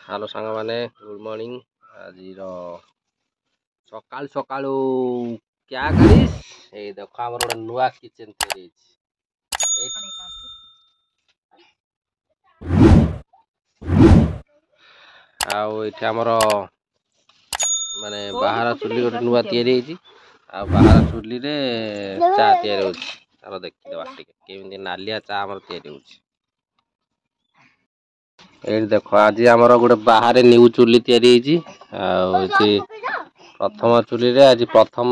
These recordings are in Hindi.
हेलो सांग माने गुड मॉर्निंग। आज सकाल सकालू क्या करिस ए देखो हमर गोटे नुआ किचन तैयारी आउ एठी हमर माने बाहर चुली गोटे नुआ तैयारी आ बाहर चुली रे चा तैयारी होछि। चलो देखि देबा टिके केमिति नालिया चा हमर तैयारी होछि। ए देखो आज हमर गोटे बाहर न्यू चुली तैयारी होछि। आ एठी प्रथम चुली रे आज प्रथम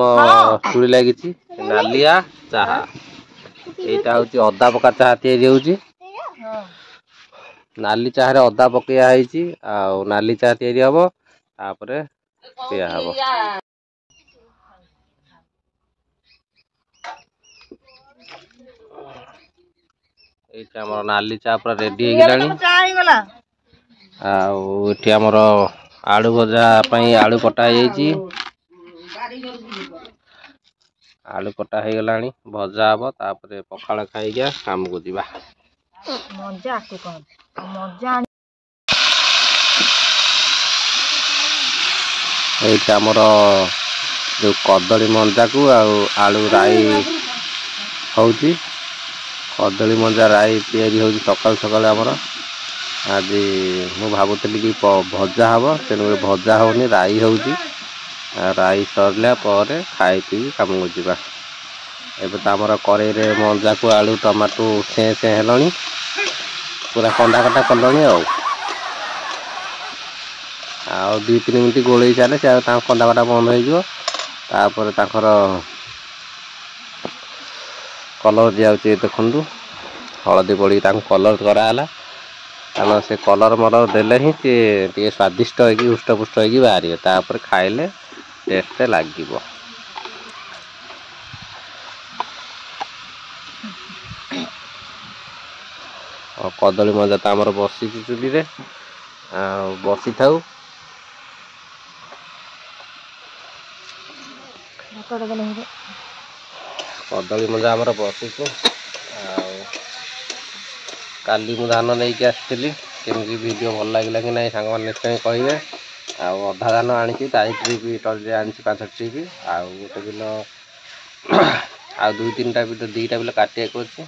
चुली लागिछि नालिया चाहा। एटा होछि अदा पका चाहा तैयारी होछि। नाली चाहा रे अदा पकिया आइछि आ नाली चाहा तैयारी हबो तापरे पिया हबो। एटा हमर नाली चाहा पूरा रेडी हे गेलानी। आ एठी हमर आलू भजा पई आलू कटा आइछि। आलू कटा हे गलानी भजा हबो तापरे पखाळ खाइगा काम को दिबा। मजा को कोन मजा एटा हमर जो कदली मंजा को आलू राई होउची। कदली मंजा राई तैयारी होउची सकाल सकाल हमर। आज मु भाबुतली कि भजा हबो तेनु भजा होनी राई होउची। राई सरला पर खाई पी काम को दिबा। एबे त हमर करे रे मंजा को आलू टमाटो से हेलनी पूरा कंडा कटा करलनी आ 2-3 मिनिट गोळई चाले से ता कंडा कटा बंद हो जो तापर ताकर कलर दियाउची देखंदु हळदी पड़ी ता कलर कराला कारण से कलर मलर देले ही टे स्वादिष्ट है कि हुष्ट पुष्ट है कि बाहरी तापर खाइले टेस्ट लागिबो। कदली मजा तो आमर बसी चुली रे बसी थाउ कदली मजा आमर बसी काली मु धान नहीं आसती केमी वीडियो भल लगे कि ना सांग निश्चय कहे। आधा धान आनी ट्रिप टली आनी 5 ट्रिप आ गोटे बिल आ 2-3टा बिल 2टा बिल काटे गोटे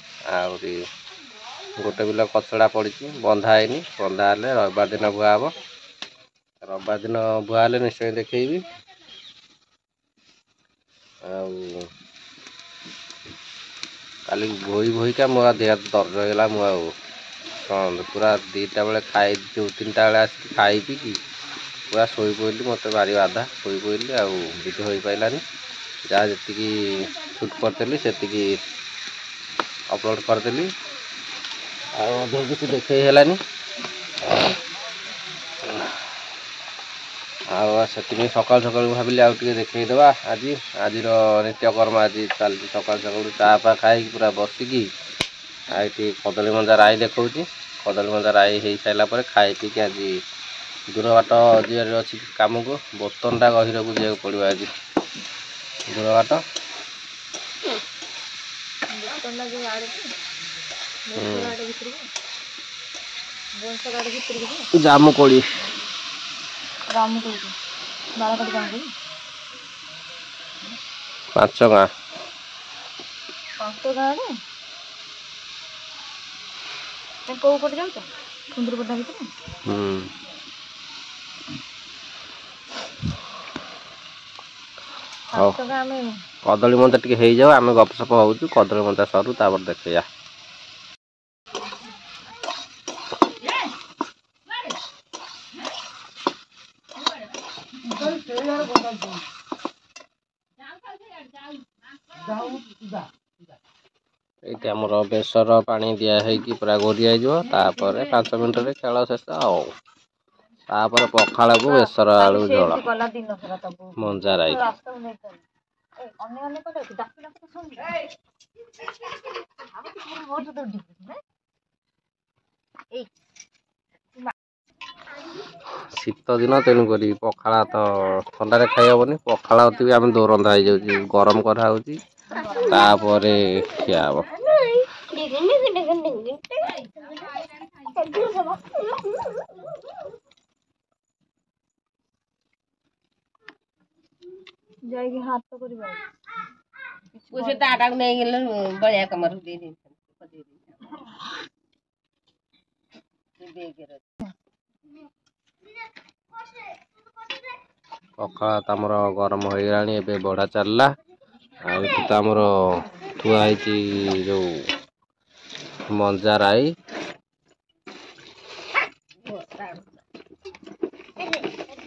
बिल कचड़ा पड़ी बंधा है बंधा हेले रविवार दिन बुआ हम। रविवार दिन बुआ हेले निश्चय देखी काली भोई भोईका मो देह दर्ज होगा मुझे पूरा 2टा बेले खाई जो 3टा बेले आस खाई पी पूरा शोई पड़ी मत भारी बाधा शोई पड़ी वीडियो हो पारानी जहाँ जी शूट करी से अपलोड करदेली किसी देखे हेलानी से सकाल सकाल भाविली आउ टे देखईदेवा। आज आज नित्यकर्म आज चलती सकाल सकाल चा पा खाई पूरा बसिकी ये कदली मंजा राई देखा कदली मंजा राई हो सारापर खाई पी आज दूर बाट जीवर अच्छी कम को बोतनटा गहिर को जा पड़ो आज दूर बाट जामु कोड़ी 5 गाँ 5 गाँ कौ पटे जाऊ सुंदरपटा भर कदली मंजा टे हो जाओ आम गपसप हो कदली मंजा सरू तापर देखा ये आमर बेसर पानी दिखाई पूरा गोरिया तापर 5 मिनट रे खेल शेष आपर पखाड़ को बेसर आलू झोल मंजा राई शीत दिन तेणुक पखाड़ा तो ठंडा खाई हेनी पखाड़ा भी आम दो रंधा हो गरम करापर खिया हम। जाएगी हाथ तो करी बाई कुछ दादा नहीं गेल बढ़िया कमर दे दे पखाଳ ତ ଆମର ଗରମ ହୋଇଗଲାଣି ଏବେ ବଢ଼ା ଚାଲିଲା ଆଉ ଏଠି ତ ଆମର ଥୁଆ ହେଇଛି ଯୋଉ ମଞ୍ଜା ରାଇ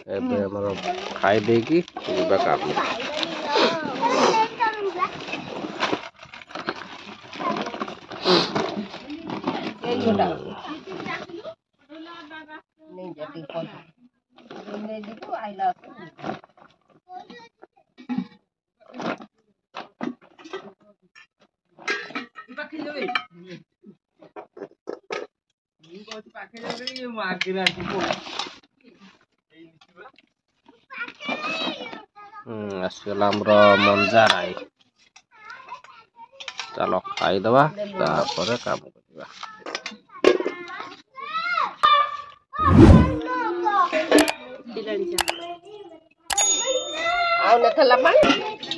ଏବେ ଆମର ଖାଇ ଦେଇକି ଯିବା କାମ नहीं जल्दी पहुंच नहीं दी तो आइला ଆସିଗଲା ଆମର ମଞ୍ଜା ରାଇ ଚାଲ ଖାଇଦବା ତାପରେ କାମ କରିବା ଆଉ ନଥିଲା ପାଣି